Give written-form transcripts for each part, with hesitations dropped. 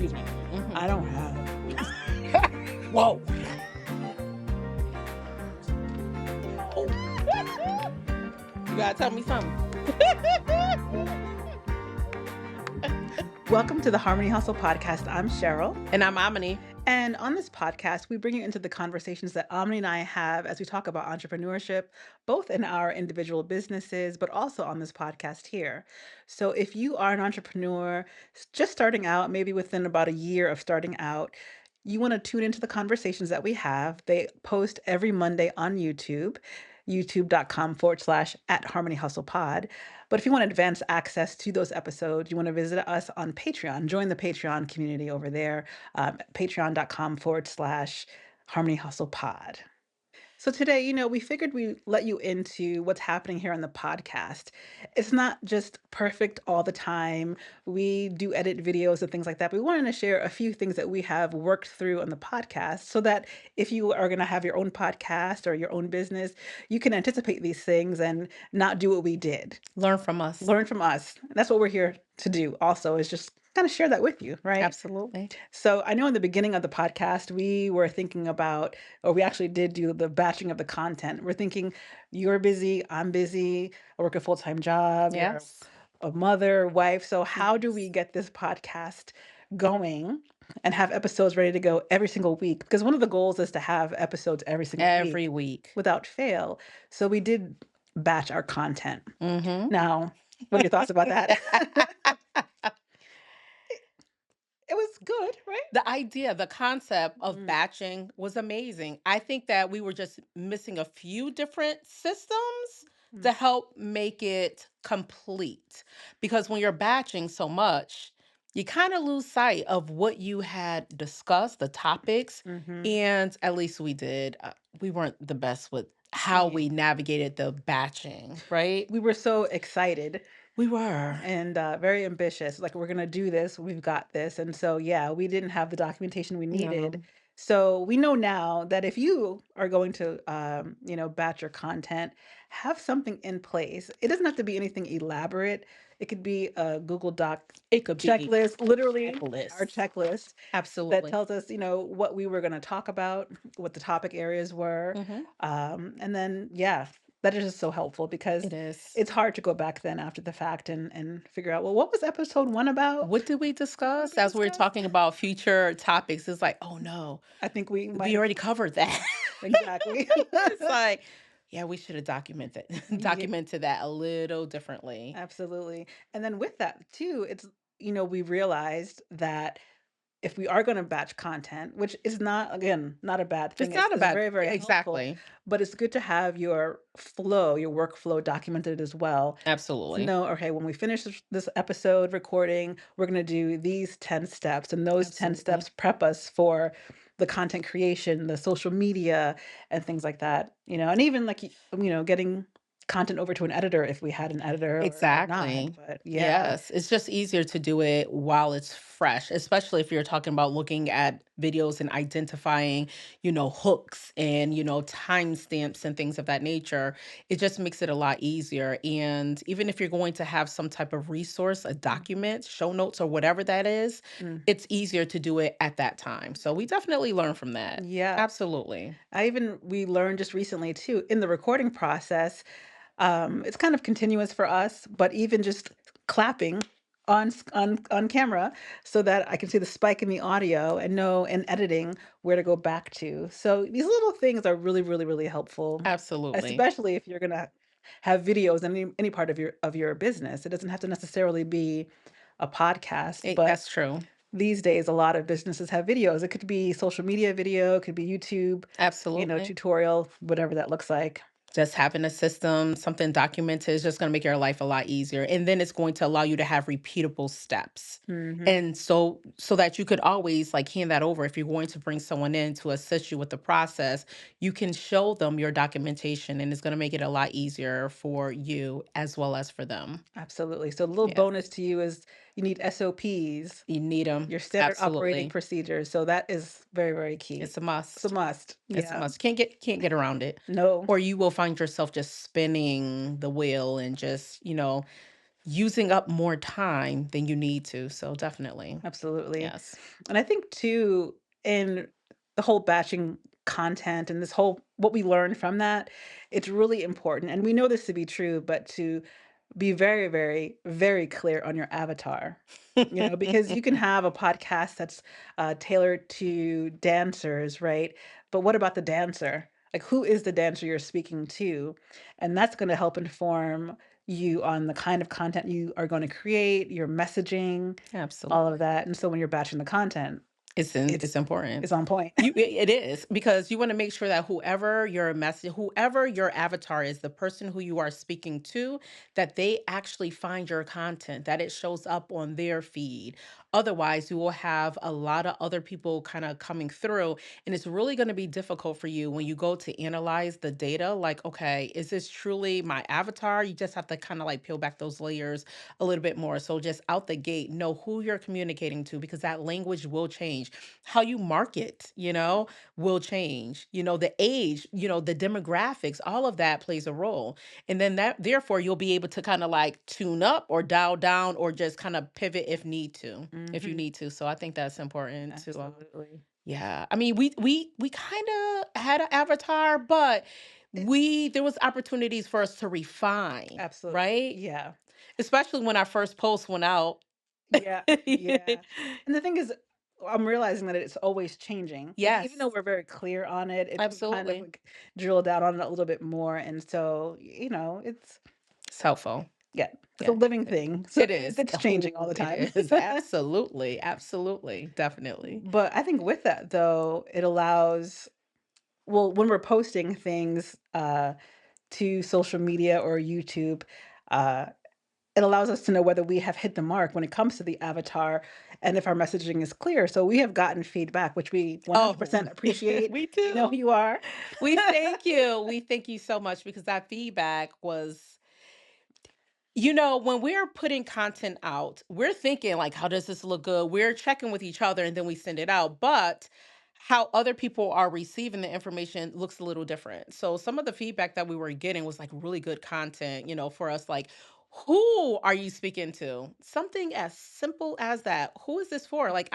excuse me. Mhm. I don't have. Whoa. Oh, You gotta tell me something. welcome to the Harmony Hustle podcast. I'm Cheryl. And I'm Omni. And on this podcast, we bring you into the conversations that Omni and I have as we talk about entrepreneurship, both in our individual businesses, but also on this podcast here. So if you are an entrepreneur just starting out, maybe within about a year of starting out, you want to tune into the conversations that we have. They post every Monday on YouTube, youtube.com/ at Harmony Hustle Pod. But if you want advanced access to those episodes, you want to visit us on Patreon, join the Patreon community over there, patreon.com/ Harmony Hustle Pod. So today, we figured we'd let you into what's happening here on the podcast. It's not just perfect all the time. We do edit videos and things like that. But we wanted to share a few things that we have worked through on the podcast so that if you are going to have your own podcast or your own business, you can anticipate these things and not do what we did. Learn from us. Learn from us. That's what we're here to do also, is just kind of share that with you, right? Absolutely. So I know in the beginning of the podcast, we were thinking about, or we actually did do the batching of the content. We're thinking, you're busy, I'm busy, I work a full-time job, you're Yes. a mother, wife. So how do we Yes. get this podcast going and have episodes ready to go every single week? Because one of the goals is to have episodes every single week Every week. without fail. So we did batch our content. Mm-hmm. Now, what are your thoughts about that? It was good, right? The idea, the concept of Mm, batching was amazing. I think that we were just missing a few different systems mm, to help make it complete. Because when you're batching so much, you kind of lose sight of what you had discussed, the topics, mhm. and at least we did. We weren't the best with how Yeah. we navigated the batching, right? We were so excited We were. and very ambitious. Like, we're going to do this. We've got this. And so, yeah, we didn't have the documentation we needed. No. So we know now that if you are going to, batch your content, have something in place. It doesn't have to be anything elaborate. It could be a Google Doc It could be checklist, literally our checklist. checklist that Absolutely. tells us, what we were going to talk about, what the topic areas were. Hmm. And then, yeah, that is just so helpful because It is. it's hard to go back then after the fact and figure out, well, what was episode 1 about? What did we What did discuss we as we were discuss? talking about future topics? It's like, oh no, I think we might we have already covered that. exactly. It's like, yeah, we should have documented Yeah, documented that a little differently. absolutely. And then with that too, it's we realized that if we are going to batch content, which is not, again, not a bad thing, It's it's, not a it's bad, very, very yeah, helpful, exactly. but it's good to have your flow, your workflow documented as well. To Absolutely. know, okay, when we finish this episode recording, we're going to do these 10 steps, and those 10 Absolutely. steps prep us for the content creation, the social media, and things like that, and even like, getting content over to an editor if we had an editor or not. Exactly. But yeah, Yes, it's just easier to do it while it's fresh, especially if you're talking about looking at videos and identifying, hooks and, timestamps and things of that nature. It just makes it a lot easier. And even if you're going to have some type of resource, a document, show notes, or whatever that is, mm, it's easier to do it at that time. So we definitely learn from that. yeah. Absolutely. We learned just recently too in the recording process. It's kind of continuous for us, but even just clapping on camera so that I can see the spike in the audio and know in editing where to go back to. So these little things are really, really, really helpful, Absolutely. especially if you're gonna have videos in any part of your business. It doesn't have to necessarily be a podcast, but That's true. these days a lot of businesses have videos. It could be social media video, it could be YouTube, Absolutely. tutorial, whatever that looks like. Just having a system, something documented is just going to make your life a lot easier. And then it's going to allow you to have repeatable steps. Hmm. And so that you could always like hand that over if you're going to bring someone in to assist you with the process, you can show them your documentation and it's going to make it a lot easier for you as well as for them. Absolutely. So, a little Yeah. bonus to you is you need SOPs, You need them. your standard operating Absolutely. procedures. So that is very, very key. It's a It's a must. must. It's a Yeah. must. Can't get around it. No. Or you will find yourself just spinning the wheel and just, using up more time than you need to. So definitely. Absolutely. Yes. And I think too, in the whole batching content and this whole what we learned from that, it's really important. And we know this to be true, but to be very, very, very clear on your avatar. Because you can have a podcast that's tailored to dancers, right? But what about the dancer? Like, who is the dancer you're speaking to? And that's going to help inform you on the kind of content you are going to create, your messaging, all of Absolutely. that. And so when you're batching the content, It's it's important. it's on point. It is because you want to make sure that whoever your avatar is, the person who you are speaking to, that they actually find your content, that it shows up on their feed. Otherwise, you will have a lot of other people kind of coming through, and it's really going to be difficult for you when you go to analyze the data. Like, okay, is this truly my avatar? You just have to kind of like peel back those layers a little bit more. So just out the gate, know who you're communicating to because that language will change. How you market, will change. The age, the demographics, all of that plays a role. And then that therefore you'll be able to kind of like tune up or dial down or just kind of pivot if you Hmm. need to. So I think that's important to Absolutely. yeah. I mean, we kind of had an avatar, but It, we there was opportunities for us to refine, absolutely. right? Yeah. Especially when our first post went out. Yeah, yeah. And the thing is, I'm realizing that it's always changing. Like, even though Yes, we're very clear on it, we kind of absolutely. like drill down on it a little bit more. And so, it's, Cell phone. yeah, it's a Yeah, living thing. So it is. it's changing all the It time. is. Absolutely. Absolutely. Definitely. But I think with that, though, it allows, well, when we're posting things to social media or YouTube, uh, it allows us to know whether we have hit the mark when it comes to the avatar and if our messaging is clear. So we have gotten feedback, which we Oh, 100% appreciate. we You know who do. you are. We thank you. We thank you so much because that feedback was when we're putting content out, we're thinking like, how does this look good? We're checking with each other and then we send it out. But how other people are receiving the information looks a little different. So some of the feedback that we were getting was like really good content, for us, like, who are you speaking to? Something as simple as that. Who is this for? Like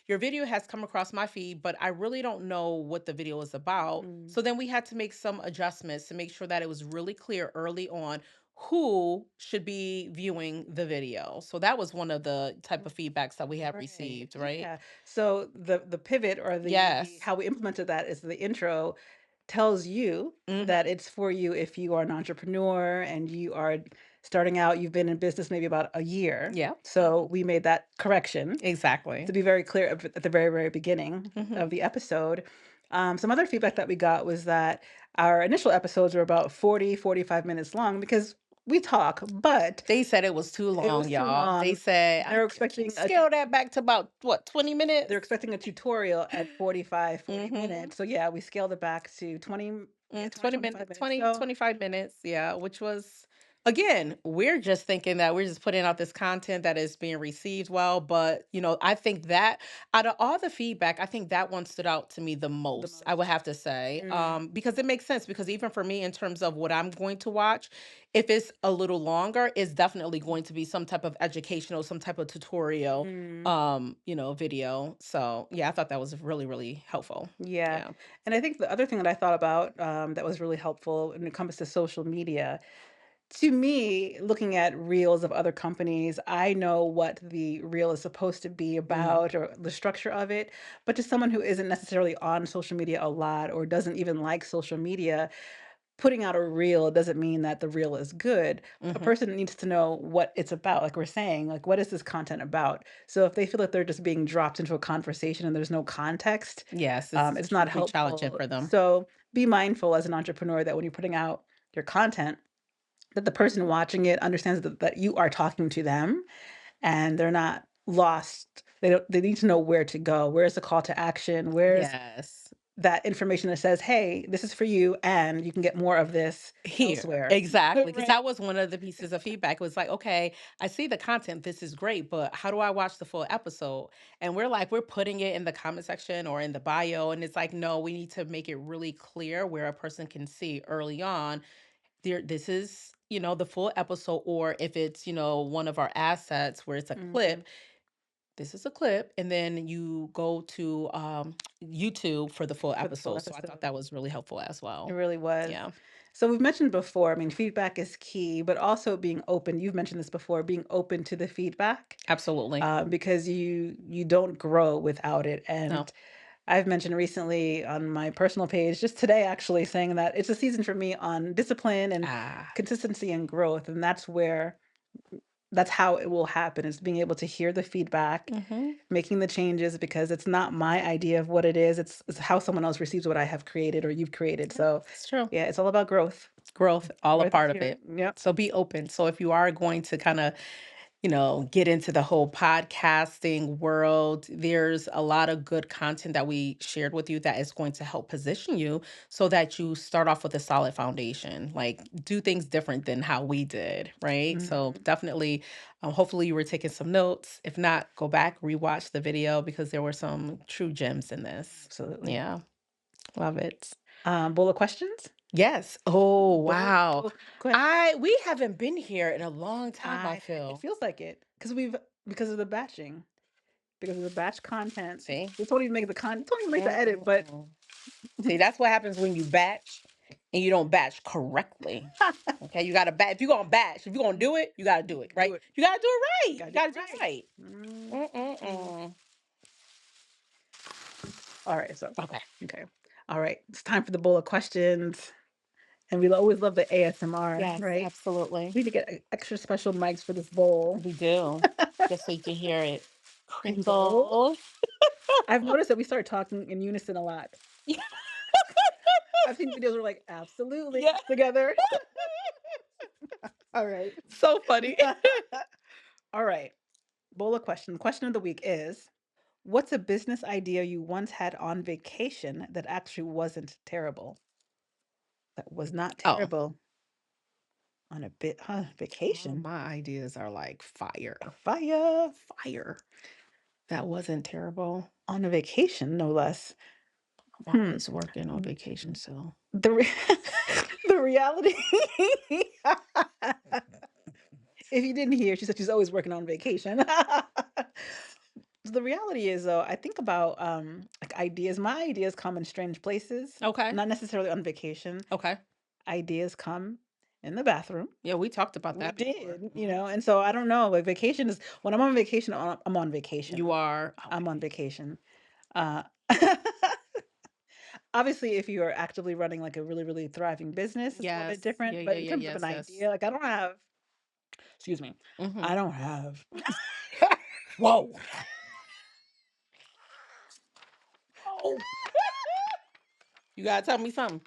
your video has come across my feed, but I really don't know what the video is about. Mm, So then we had to make some adjustments to make sure that it was really clear early on who should be viewing the video. So that was one of the type of feedbacks that we have right. received, right? Yeah. So the pivot or the Yes. how we implemented that is the intro tells you that Mhm. it's for you if you are an entrepreneur and you are starting out, you've been in business maybe about a year. Yeah. So we made that correction to Exactly. be very clear at the very, very beginning Mhm. of the episode. Some other feedback that we got was that our initial episodes were about 40, 45 minutes long because we talk, but They said it was too it long, was too y'all. They long. said, They're expecting a scale that back to about what, 20 minutes? they're expecting a tutorial at 45, 40 Mhm. minutes. So yeah, we scaled it back to 20, yeah, 20, 20 25 minutes, minutes. 20, So 25 minutes. Yeah, which was, again, we're just thinking that we're just putting out this content that is being received well. But, I think that out of all the feedback, I think that one stood out to me the the most, I would most. have to say. Mm, Because it makes sense because even for me, in terms of what I'm going to watch, if it's a little longer, it's definitely going to be some type of educational, some type of tutorial, mm. video. So yeah, I thought that was really, really helpful. Yeah. Yeah. And I think the other thing that I thought about that was really helpful when it comes to social media, to me, looking at reels of other companies, I know what the reel is supposed to be Mm. about or the structure of it. But to someone who isn't necessarily on social media a lot or doesn't even like social media, putting out a reel doesn't mean that the reel is good. A Mhm. person needs to know what it's about. Like we're saying, like, what is this content about? So if they feel that they're just being dropped into a conversation and there's no context, Yes, it's it's not truly challenging helpful. for them. So be mindful as an entrepreneur that when you're putting out your content, that the person watching it understands that you are talking to them and they're not lost. They need to know where to go. Where's the call to action? Where's Yes. that information that says, "Hey, this is for you and you can get more of this Here, elsewhere." exactly. Because Right. that was one of the pieces of feedback. It was like, okay, I see the content. This is great, but how do I watch the full episode? And we're like, we're putting it in the comment section or in the bio. And it's like, no, we need to make it really clear where a person can see early on this is, the full episode, or if it's, one of our assets where it's a Mhm. clip, this is a clip, and then you go to YouTube for the full For the full episode. So I thought episode. that was really helpful as It well. really was. Yeah, So we've mentioned before, I mean, feedback is key, but also being open. You've mentioned this before, being open to the feedback, absolutely. because you don't grow without it. No. And I've mentioned recently on my personal page, just today actually, saying that it's a season for me on discipline and Ah. consistency and growth, and that's how it will happen, is being able to hear the feedback, Mm-hmm. making the changes, because it's not my idea of what it is. It's how someone else receives what I have created or you've created. So It's true. yeah, it's all about growth. Growth, all a Growth is part of here. it. Yep. So be open. So if you are going to kind of, get into the whole podcasting world, there's a lot of good content that we shared with you that is going to help position you so that you start off with a solid foundation. Like, do things different than how we did, right? So Mhm. definitely, hopefully you were taking some notes. If not, go back, rewatch the video because there were some true gems in this. Absolutely. Yeah, love it. Bowl of questions? Yes. Oh, wow. Go ahead. We haven't been here in a long time, I It feel. feels like it because of the batching, because of the batch content. See? We don't even make the don't even make the edit, but Mm-mm. See, that's what happens when you batch and you don't batch correctly. Okay, you gotta batch. If you're gonna batch, if you're gonna do it, you gotta do it, do right? it. You gotta do it right. Gotta You do it gotta do it right. right. Mm. Mm-mm-mm. All right, so Okay. okay. All right, it's time for the bowl of questions, and we always love the ASMR, Yes, right? absolutely. We need to get extra special mics for this bowl. We do. Just so you can hear it. Crinkle. Crinkle. I've noticed that we start talking in unison a lot. I've seen videos where we're like, absolutely, Yeah. together. All right. So funny. All right. Bowl of question. Question of the week is, what's a business idea you once had on vacation that actually wasn't terrible? That was not Oh. terrible on a All vacation. my ideas are like fire. Fire Fire. That wasn't terrible. on a vacation, no less. I'm Hmm. always working on vacation, so. The the reality. If you didn't hear, she said she's always working on vacation. The reality is, though, I think about like ideas. My ideas come in strange places, Okay. not necessarily on vacation. Okay. Ideas come in the bathroom. Yeah, we talked about We that before. did, Mhm. and so I don't know. Like vacation is when I'm on vacation, I'm on You vacation. are I'm on okay. vacation. Uh, obviously, if you are actively running like a really, really thriving business, it's a little bit Yes. different. Yeah, But yeah, in yeah, terms of an yes, yes. idea, like I don't have, excuse me, I Mhm. don't have. Whoa. Oh. You gotta tell me something.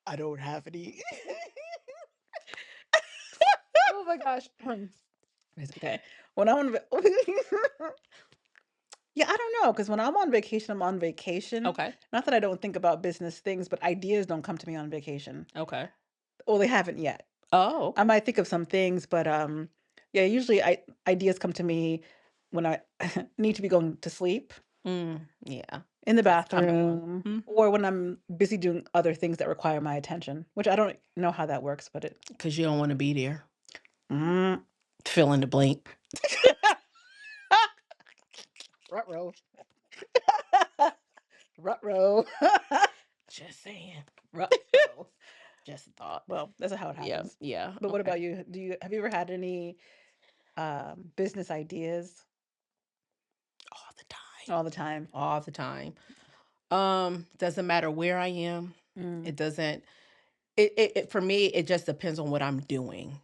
I don't have any. Oh my gosh. It's okay. When I'm on, yeah, I don't know, because when I'm on vacation, I'm on vacation. Okay. Not that I don't think about business things, but ideas don't come to me on vacation. Okay. Well, they haven't yet. Oh, I okay. might think of some things, but yeah, usually ideas come to me when I need to be going to sleep Yeah. in the That's common. bathroom, Mhm. or when I'm busy doing other things that require my attention, which I don't know how that works, but it. 'Cause you don't wanna be there. Mm. Fill in the blank. Ruh-roh. Ruh-roh. Just saying. Ruh-roh. Just a thought. Well, that's how it Yeah, happens. yeah, But what okay. about you? Have you ever had any business ideas All the time. all the time? All the time. Doesn't matter where I am. Mm. It doesn't it for me, it just depends on what I'm doing,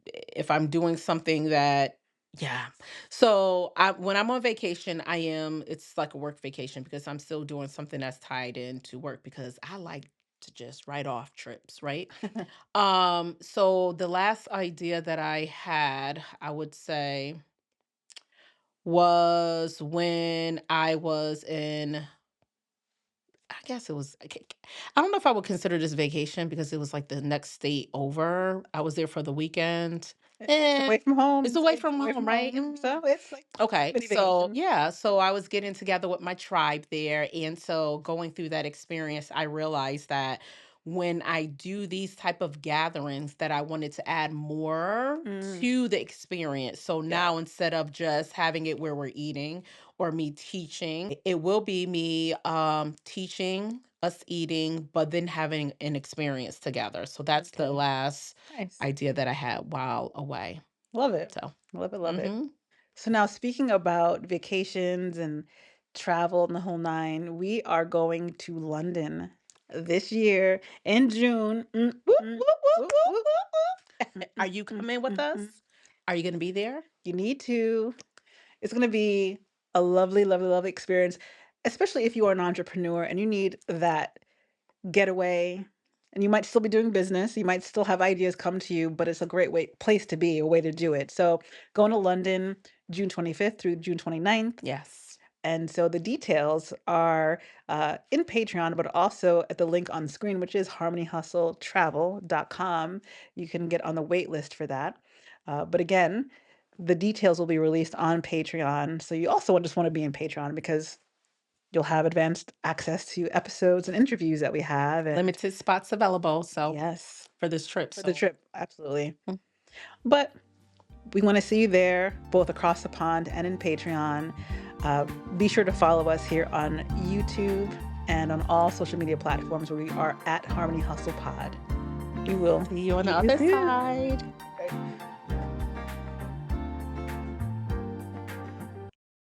if I'm doing something that yeah. So, when I'm on vacation, it's like a work vacation because I'm still doing something that's tied into work because I like to just write off trips, right? So the last idea that I had, I would say, was when I was in I guess it was I don't know if I would consider this vacation because it was like the next state over. I was there for the weekend. It's Eh, away from home. it's You away say it's from away home, from right? home, so it's like Okay, mini so vacation. yeah, so I was getting together with my tribe there. And so going through that experience, I realized that when I do these type of gatherings, that I wanted to add more Mm, to the experience. So yeah. now instead of just having it where we're eating or me teaching, it will be me teaching, us eating, but then having an experience together. So that's the Okay. last Nice. idea that I had while away. Love it. So, Love it. Love it. mhm. So now speaking about vacations and travel and the whole nine, we are going to London this year in June. Whoop, Mm, whoop, whoop, whoop, whoop, whoop. whoop. Mm, Are mm, you mm, coming with mm, us? mm. Are you gonna be there? You need to. It's going to be a lovely, lovely, lovely experience, especially if you are an entrepreneur and you need that getaway. And you might still be doing business. You might still have ideas come to you, but it's a great place to be, a way to do it. So going to London June 25th through June 29th. Yes. And so the details are in Patreon, but also at the link on the screen, which is harmonyhustletravel.com. You can get on the wait list for that. But again, the details will be released on Patreon. So you also just want to be in Patreon because you'll have advanced access to episodes and interviews that we have. And Limited spots available, so yes, for this trip, for the so trip, absolutely. mm, But we want to see you there, both across the pond and in Patreon. Uh, be sure to follow us here on YouTube and on all social media platforms where we are at Harmony Hustle Pod. We will see you on the see you other soon. side. Right.